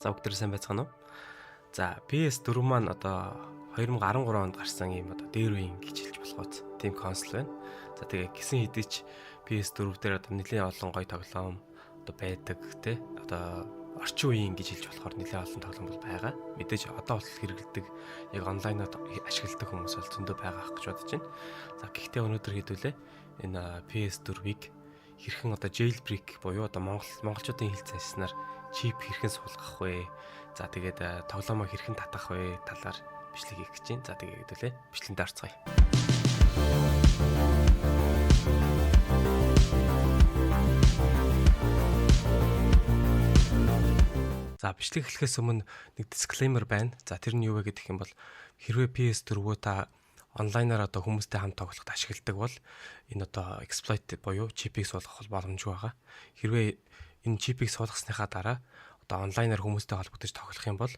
За бүгд сайн байцгаана уу? За PS4 маань одоо 2013 онд гарсан ийм одоо дээр үеийн гэж хэлж болохоц тийм консол байна. За тэгээ гисэн хэдий ч PS4 дээр одоо нэлээд олон гоё тоглоом одоо байдаг те. Одоо орчин үеийн гэж хэлж болохоор нэлээд олон тоглоом бол байгаа. Мэдээж одоо бол хэрэгэлдэг яг онлайнаар ашигладаг хүмүүс бол зөндөө байгаа ах гэж бодож байна. За гэхдээ өнөөдөр хэдүүлээ энэ PS4-ийг хэрхэн одоо jailbreak буюу одоо монголчуудын хэлц сайснаар чип хэрхэн суулгах вэ? За тэгээд тоглоомоо хэрхэн татах вэ талаар бичлэг хийх гэж байна. За тэгээд хэдүүлээ бичлэгэнд орцгоё. За бичлэг эхлэхээс өмнө нэг disclaimer байна. За тэр нь юу вэ гэдэг юм бол хэрвээ PS4-өө та онлайнаар одоо хүмүүстэй хамт тоглоход ашигладаг бол энэ одоо exploit буюу чипийг суулгах боломжгүй байгаа. Хэрвээ энэ чипийг суулгасныхаа дараа одоо онлайнаар хүмүүстэй холбогдож тоглох юм бол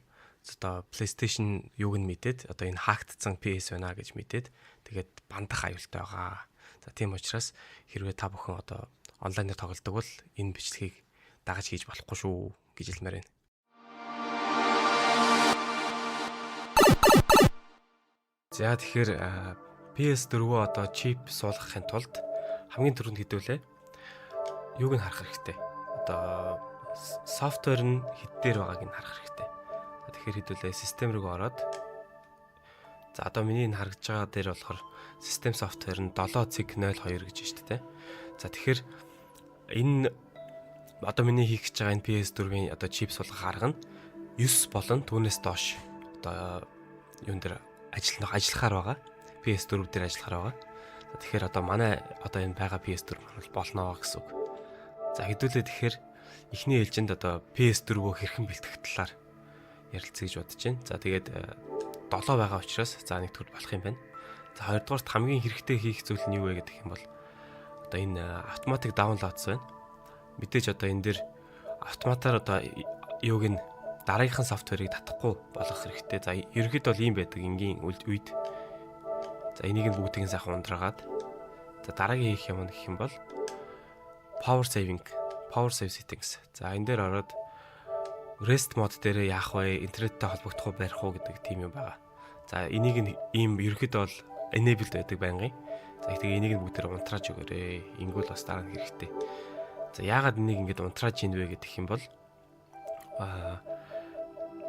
одоо PlayStation юуг нь мэдээд одоо энэ хактцсан PS байна гэж мэдээд тэгээд бандах аюултай байгаа. За тийм учраас хэрвээ та бүхэн одоо онлайнаар тоглодог бол энэ бичлэгийг дагаж хийж болохгүй шүү гэж хэлмээр байна. За тэгэхээр PS4-өө одоо чип суулгахын тулд хамгийн түрүүнд хэдүүлээ юуг нь харах хэрэгтэй. Одоо софтвер нь хэд дээр байгааг нь харах хэрэгтэй. Тэгэхээр хэдүүлээ систем рүү ороод за одоо миний энэ харагдж байгаа дээр болохоор систем софтвер нь 7.02 гэж байна шүү дээ. За тэгэхээр энэ одоо миний хийх гэж байгаа энэ PS4-ийн одоо чип суулгах арга нь 9 болон түүнээс доош одоо юун дээр ажиллахаар байгаа. PS4 дээр ажиллахаар байгаа. За тэгэхээр одоо манай одоо энэ байгаа PS4 маань бол болноо гэсэн үг. За хэдүүлээ тэгэхээр эхний ээлжинд одоо PS4-өө хэрхэн бэлтгэх талаар ярилцъя гэж бодож байна. За тэгээд 7 байгаа учраас за нэгдүгээр болох юм байна. За хоёрдугаарт хамгийн хэрэгтэй хийх зүйл нь юу вэ гэдэг юм бол одоо энэ автоматик даунлоадс байна. Мэдээж одоо энэ дээр автоматар одоо юуг нь дараагийнхын софтверыг татахгүй болгох хэрэгтэй. За ерөнхийдөө бол ийм байдаг энгийн үед. За энийг нь бүгдийг нь сайхан ундраагаад за дараагийн хийх юм гэх юм бол power save settings. За энэ дээр ороод rest mode дээр яах вэ? Интернеттэй холбогдох уу, барих уу гэдэг тийм юм байгаа. За энийг нь ийм ерөнхийдөө бол enabled байдаг байнгын. За тэгээ энийг нь бүгдээр унтрааж өгөөрэй. Ингүүл бас дараа нь хэрэгтэй. За яагаад энийг ингэж унтрааж ийн вэ гэдэг юм бол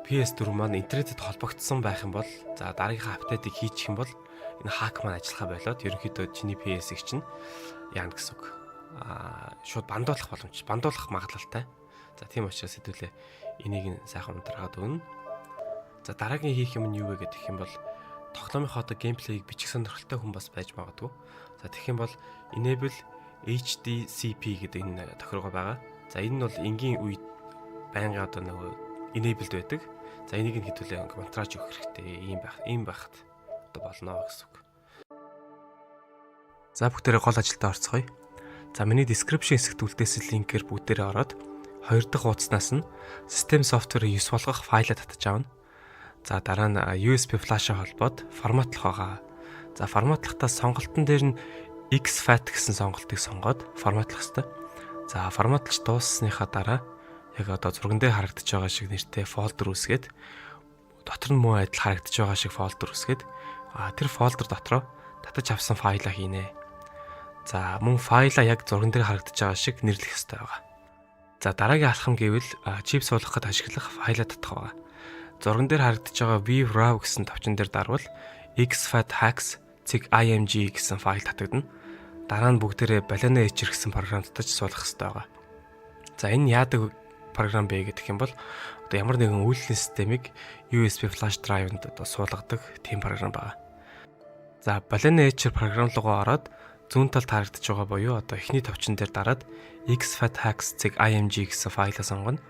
PS4 маань интернетэд холбогдсон байх юм бол за дараагийнхаа апдейтыг хийчих юм бол энэ хак маань ажиллахаа болоод ерөнхийдөө чиний PS-ийг чинь яана гэсэн үг. Шууд бандуулах магадлалтай. За тийм учраас хэдүүлээ энийг сайхан унтраад өгнө. За дараагийн хийх юм нь юу вэ гэдэг юм бол тоглоомынхоо одоо геймплейг бичих сонирхолтой хүн бас байж магадгүй. За тэгэх юм бол enable HDCP гэдэг энэ тохиргоо байгаа. За энэ нь бол энгийн үед байнгын одоо нөгөө enabled байдаг. За энийг нь хэдүүлээ унтрааж өгөх хэрэгтэй. Ийм байхад одоо болно гэсэн үг. За бүгдээрээ гол ажилдаа орцгоё. За миний description хэсэгт үлдээсэн линкээр бүгдээрээ ороод хоёр дахь хуудаснаас нь систем софтверыг 9 болгох файлаа татаж авна. За дараа нь USB flash-а холбоод форматлах байгаа. За форматлахдаа сонголтон дээр нь exFAT гэсэн сонголтыг сонгоод форматлах хэрэгтэй. За форматлж дууссаныхаа дараа яг одоо зурган дээр харагдаж байгаа шиг нэртэй фолдер үүсгээд дотор нь муу адил харагдаж байгаа шиг фолдер үүсгээд тэр фолдер дотроо татаж авсан файлаа хийнэ. За мөн файлаа яг зурган дээр харагдаж байгаа шиг нэрлэх ёстой байгаа. За дараагийн алхам гэвэл чип суулгахад ашиглах файлаа татах байгаа. Зурган дээр харагдаж байгаа vraw гэсэн товчон дээр дарвал exFAT hacks .img гэсэн файл татагдана. Дараа нь бүгдээрээ Balena Etcher гэсэн програм татаж суулгах ёстой байгаа. За энэ яадаг програм бэ гэдэг юм бол одоо ямар нэгэн үйлдвэрлэлийн системийг USB flash drive-нд одоо суулгадаг тийм програм байна. За Balena Etcher програм руугаа ороод зүүн талд харагдаж байгаа буюу одоо эхний товчон дээр дараад exFAT hacks.img гэсэн файлаа сонгоно.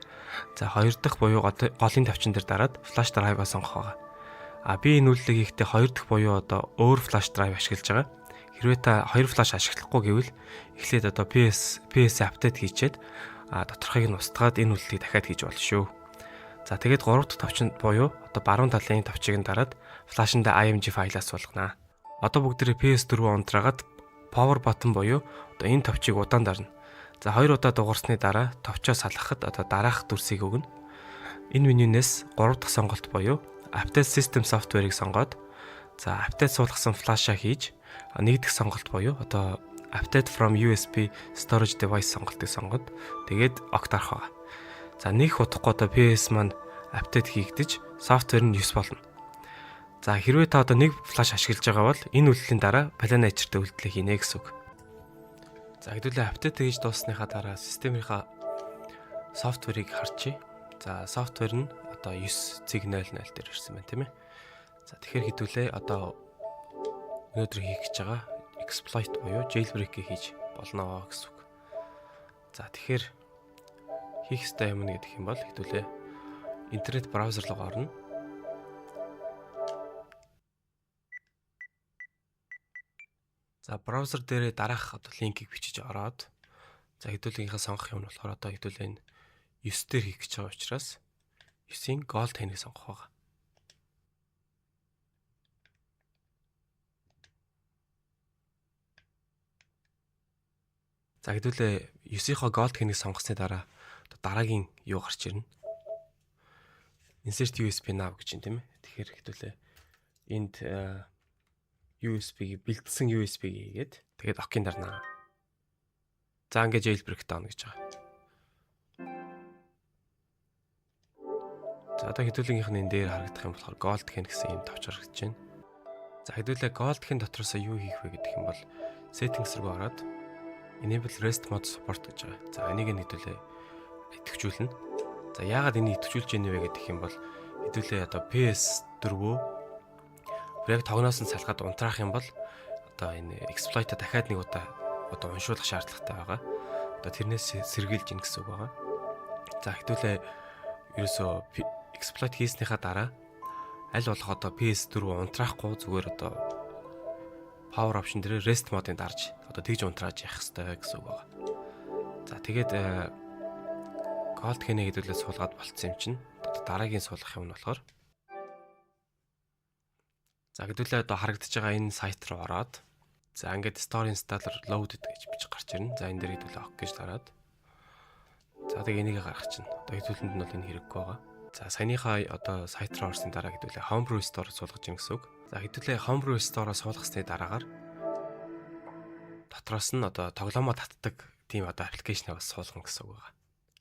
За хоёр дахь буюу голын товчон дээр дараад flash drive-аа сонгох байгаа. Би энэ үйлдэлийг хийхдээ хоёр дахь буюу одоо өөр flash drive ашиглаж байгаа. Хэрвээ та хоёр flash ашиглахгүй гэвэл эхлээд одоо PS апдейт хийчихэд доторхыг нь устгаад энэ үйлдэлийг дахиад хийж болно шүү. За тэгээд 3 дахь товчонд буюу одоо баруун талын товчийг нь дараад flash-ында img файлаас суулгана. Одоо бүгдээрээ PS4 унтраагаад power button буюу одоо энэ товчийг удаан дарна. За 2 удаа дугаарсны дараа товчоо салгахад одоо дараах дүрсийг өгнө. Энэ менюнээс 3 дахь сонголт буюу Update System Software-ыг сонгоод за update суулгасан флашаа хийж нэг дахь сонголт буюу одоо Update from USB storage device сонголтыг сонгоод тэгээд огт арах байгаа. За нэг удахгүй одоо PS маань апдейт хийгдэж софтвер нь 9 болно. За хэрвээ та одоо нэг флаш ашиглаж байгаа бол энэ үйлдлийн дараа Planetcher-тэй үйлдэлээ хийнэ гэсэн үг. За хэдүүлээ апдейт хийж дуусныхаа дараа системийнхаа софтверыг харчи. За софтвер нь одоо 9.0.0 дээр ирсэн байна тийм ээ. За тэгэхээр хэдүүлээ одоо өнөөдөр хийх гэж байгаа exploit буюу jailbreak-ийг хийж болно гэсэн үг. За тэгэхээр хийх ёстой юм нь гэдэг юм бол хэдүүлээ интернет браузер руу орно. За браузер дээрээ дараах одоо линкийг бичиж ороод за хэдүүлгийнхаа сонгох юм нь болохоор одоо хэдүүлээ энэ 9 дээр хийх гэж байгаа учраас 9-ийн gold тайныг сонгох байгаа. За хэдүүлээ 9-ийнхоо gold тайныг сонгосны дараа дараагийн юу гарч ирнэ. Insert USB nav гэж юм тийм ээ. Тэгэхээр хэдүүлээ энд USB-ийг бэлдсэн USB-ийг хийгээд тэгээд OK-ийн дарнаа. За ингээд jailbreak down гэж байгаа. За одоо хэдүүлгийнх нь энэ дээр харагдах юм болохоор gold хэн гэсэн юм тавч харагдаж байна. За хэдүүлээ gold хэн дотроос юу хийх вэ гэдэг юм бол settings руу ороод enable rest mode support гэж байгаа. За энийг хэдүүлээ идэвхжүүлнэ. За яагаад энийг идэвхжүүлж яанэ вэ гэдэг юм бол хэдүүлээ одоо PS4-өө яг тогноос нь салгаад унтраах юм бол одоо энэ exploit-а дахиад нэг удаа уншуулах шаардлагатай байгаа. Одоо тэрнээс сэргийлж ийн гэсэн үг байгаа. За хэдүүлээ ерөөсөө exploit хийснийхаа дараа аль болох одоо PS4 унтраахгүй зүгээр одоо power option дээр rest mode-ыг дарж одоо тэгж унтрааж явах хэрэгтэй гэсэн үг байгаа. За тэгээд gold хэнэ хэдүүлээ суулгаад болцсон юм чинь дараагийн суулгах юм нь болохоор за хэдүүлээ одоо харагдаж байгаа энэ сайт руу ороод за ингээд store installer loaded гэж бич гарч ирнэ. За энэ дээр хэдүүлээ ok гэж дараад за тэгээд энийг гаргах чинь одоо хэдүүлэнд нь бол энэ хэрэггүй байгаа. За саяныхаа одоо сайт руу орсны дараа хэдүүлээ homebrew store суулгаж ийн гэсэн үг. За хэдүүлээ homebrew store-оо суулгасны дараагаар дотроос нь одоо тоглоомоо татдаг тийм одоо аппликейшнийг бас суулгана гэсэн үг байгаа.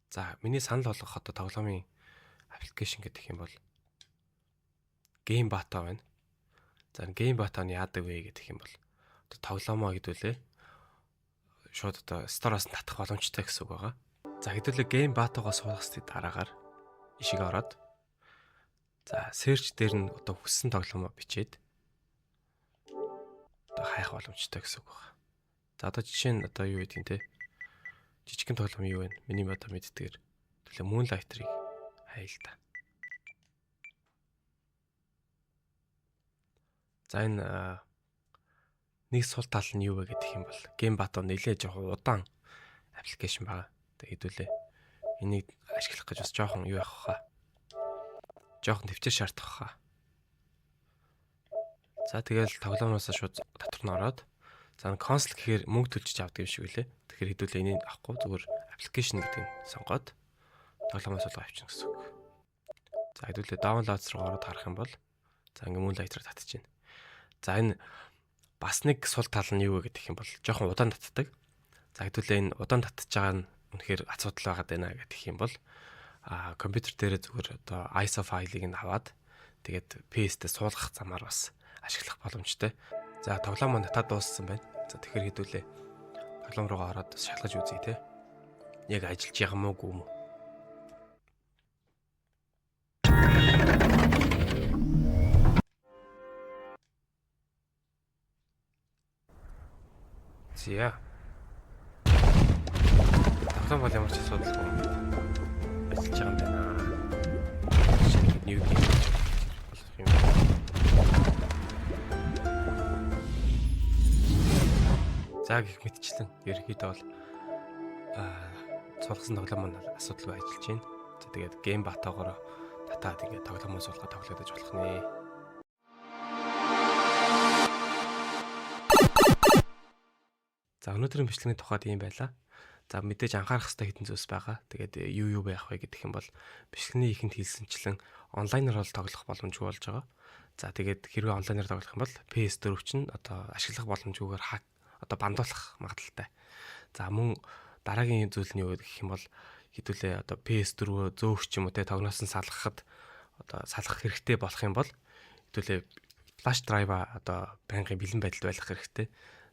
За миний санал болгох одоо тоглоомын аппликейшн гэдэг юм бол Game Bata байна. За Game Bata-ны яадаг вэ гэдэг юм бол одоо тоглоомоо хэдүүлээ шууд одоо store-оос нь татах боломжтой гэсэн үг байгаа. За хэдүүлээ Game Bata-гоо суулгасны дараагаар ишиг ороод за search дээр нь одоо хүссэн тоглоомоо бичээд одоо хайх боломжтой гэсэн үг байна. За одоо жишээ нь одоо юу гэдэг юм те. Жижигхэн тоглоом юу вэ? Миний одоо мэддгээр төлөө Moonlight-ыг хай л да. За энэ нэг сул тал нь юу вэ гэдэг юм бол Game Bata нэлээд жоохон удаан аппликейшн байгаа. Тэгээд хэдүүлээ энийг ашиглах гэж бас жоохон юу явах хаа. Жоохон төвчээр шаардах хаа. За тэгэл тоглоомоос шууд дотор нь ороод за консол гэхээр мөнгө төлж авдаг юм шиг үлээ. Тэгэхээр хэдүүлээ энийг авахгүй зүгээр аппликейшн гэдэг нь сонгоод тоглоомоос бол авчихна гэсэн үг. За хэдүүлээ downloads руу ороод харах юм бол за ингээ Moonlight-аар татчих чинь. За энэ бас нэг сул тал нь юу вэ гэдэг юм бол жоохон удаан татдаг. За хэдүүлээ энэ удаан татж байгаа нь үнэхээр асуудал байгаад байна гэх юм бол компьютер дээрээ зүгээр одоо ISO файлыг нь аваад тэгээд PS-тэй суулгах замаар бас ашиглах боломжтой. За тоглоом маань татаад дууссан байна. За тэгэхээр хэдүүлээ тоглоом руугаа ороод шалгаж үзье те. Яг ажиллаж байгаа мó гүм үү? Зя. Тоглоом бол ямар ч асуудалгүй ажиллаж байгаа юм байна. New game болох юм. За гэх мэтчлэн ерөнхийдөө бол суулгасан тоглоом маань асуудалгүй ажиллаж байна. За тэгээд Game Bata-гоор татаад ингээд тоглоомоо суулгаад тоглоод байж болох нэ. За өнөөдрийн бичлэгийн тухайд ийм байлаа. За мэдээж анхаарах хэрэгтэй хэдэн зүйлс байгаа. Тэгээд юу байх вэ гэдэг юм бол бичлэгийн ихэнд хэлсэнчлэн онлайнаар бол тоглох боломжгүй болж байгаа. За тэгээд хэрвээ онлайнаар тоглох юм бол PS4 чинь одоо ашиглах боломжгүйгээр бандуулах магадaltaй. За мөн дараагийн зүйл нь юу гэх юм бол хэдүүлээ одоо PS4 зөөгч юм уу те тогноос нь салгахад салгах хэрэгтэй болох юм бол хэдүүлээ флаш драйва байнгын бэлэн байдалд байлгах хэрэгтэй.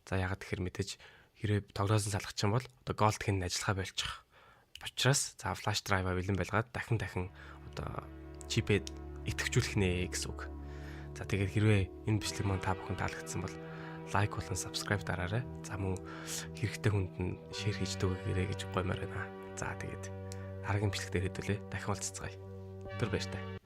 За ягаад гэхээр мэдээж хэрэг тогноос нь салгах юм бол голд хийн ажиллахаа болчих. Учираас за флаш драйва бэлэн байлгаад дахин чипэд идэвхжүүлэх нэ гэсэн үг. За тэгээд хэрвээ энэ бичлэг маань та бүхэн таалагдсан бол лайк болон subscribe дараарай. За мөн хэрэгтэй хүнд нь share хийж дөгөөрэй гэж гуймаар байна. За тэгээд дараагийн бичлэг дээр хэдүүлээ дахин уулзцгаая. Түр баяр таа.